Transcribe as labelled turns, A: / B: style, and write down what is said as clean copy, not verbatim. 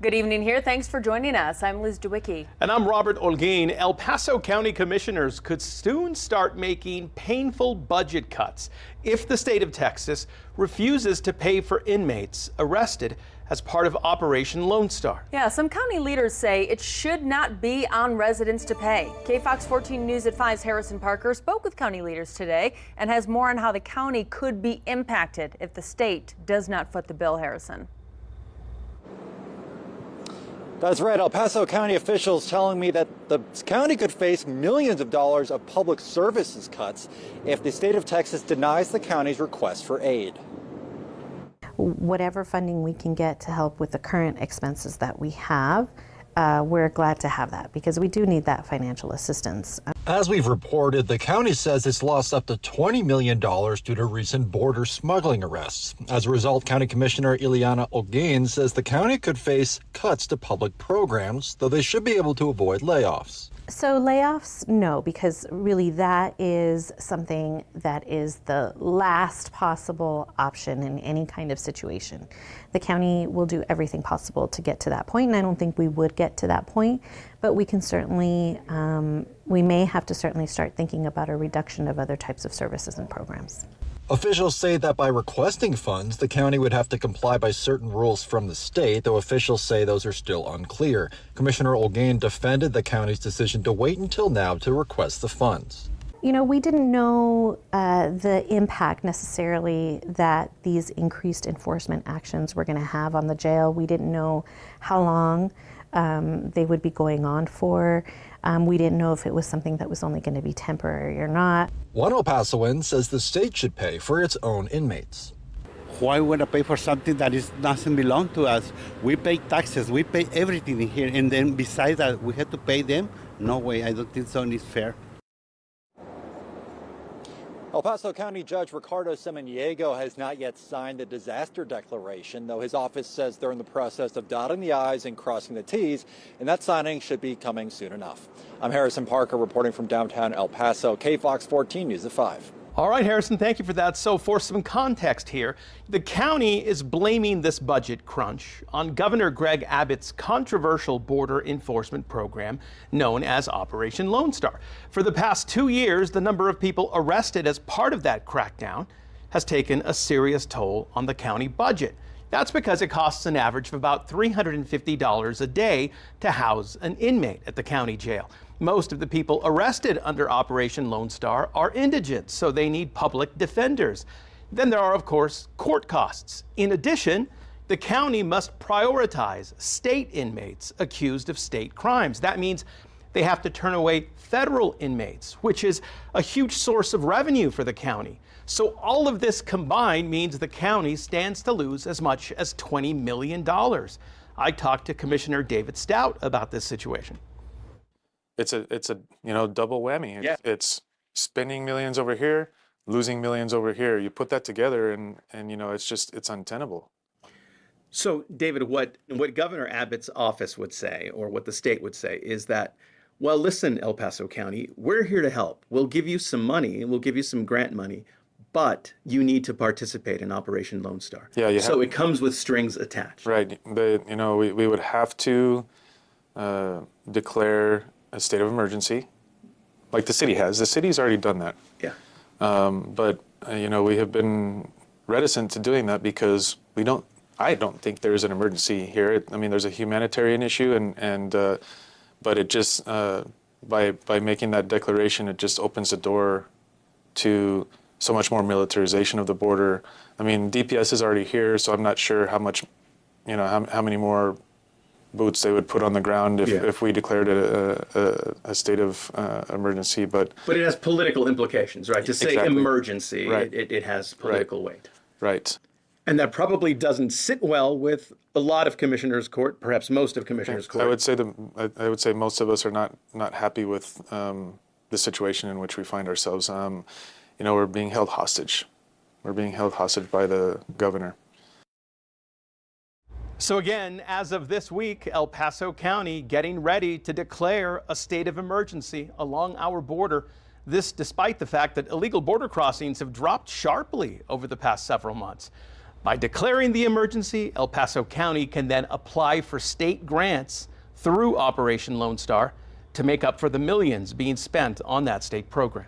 A: Good evening here. Thanks for joining us. I'm Liz DeWicki.
B: And I'm Robert Olguin. El Paso County commissioners could soon start making painful budget cuts if the state of Texas refuses to pay for inmates arrested as part of Operation Lone Star.
A: Yeah, some county leaders say it should not be on residents to pay. KFOX 14 News at 5's Harrison Parker spoke with county leaders today and has more on how the county could be impacted if the state does not foot the bill. Harrison.
C: That's right. El Paso County officials telling me that the county could face millions of dollars of public services cuts if the state of Texas denies the county's request for aid.
D: Whatever funding we can get to help with the current expenses that we have, we're glad to have that because we do need that financial assistance.
E: As we've reported, the county says it's lost up to $20 million due to recent border smuggling arrests. As a result, County Commissioner Ileana Olguin says the county could face cuts to public programs, though they should be able to avoid layoffs.
D: So layoffs, no, because really that is something that is the last possible option in any kind of situation. The county will do everything possible to get to that point, and I don't think we would get to that point, but we can certainly, we may have to certainly start thinking about a reduction of other types of services and programs.
E: Officials say that by requesting funds, the county would have to comply by certain rules from the state, though officials say those are still unclear. Commissioner Olguin defended the county's decision to wait until now to request the funds.
D: You know, we didn't know the impact necessarily that these increased enforcement actions were going to have on the jail. We didn't know how long they would be going on for. We didn't know if it was something that was only going to be temporary or not.
E: One El Pasoan says the state should pay for its own inmates.
F: Why would I pay for something that doesn't belong to us? We pay taxes, we pay everything in here, and then besides that, we have to pay them? No way, I don't think so, and it's fair.
C: El Paso County Judge Ricardo Semeniego has not yet signed the disaster declaration, though his office says they're in the process of dotting the I's and crossing the T's, and that signing should be coming soon enough. I'm Harrison Parker reporting from downtown El Paso, KFOX 14 News at 5.
B: All right, Harrison, thank you for that. So for some context here, the county is blaming this budget crunch on Governor Greg Abbott's controversial border enforcement program known as Operation Lone Star. For the past 2 years, the number of people arrested as part of that crackdown has taken a serious toll on the county budget. That's because it costs an average of about $350 a day to house an inmate at the county jail. Most of the people arrested under Operation Lone Star are indigent, so they need public defenders. Then there are, of course, court costs. In addition, the county must prioritize state inmates accused of state crimes. That means they have to turn away federal inmates, which is a huge source of revenue for the county. So all of this combined means the county stands to lose as much as $20 million. I talked to Commissioner David Stout about this situation.
G: It's a double whammy. It's spending millions over here, losing millions over here. You put that together and it's untenable.
B: So David, what Governor Abbott's office would say, or what the state would say, is that, well, listen, El Paso County, we're here to help. We'll give you some money, and we'll give you some grant money, but you need to participate in Operation Lone Star. Yeah, so it comes with strings attached.
G: Right. We would have to declare a state of emergency, like the city has. The city's already done that.
B: Yeah.
G: But we have been reticent to doing that because I don't think there's an emergency here. There's a humanitarian issue, but it just by making that declaration, it just opens the door to so much more militarization of the border. DPS is already here, so I'm not sure how much, how many more boots they would put on the ground if we declared it a state of emergency. But
B: it has political implications, right? To say emergency,
G: right.
B: It has political weight.
G: Right.
B: And that probably doesn't sit well with a lot of commissioners' court, perhaps most of commissioners' court.
G: I would say most of us are not happy with the situation in which we find ourselves. We're being held hostage. We're being held hostage by the governor.
B: So again, as of this week, El Paso County getting ready to declare a state of emergency along our border. This despite the fact that illegal border crossings have dropped sharply over the past several months. By declaring the emergency, El Paso County can then apply for state grants through Operation Lone Star to make up for the millions being spent on that state program.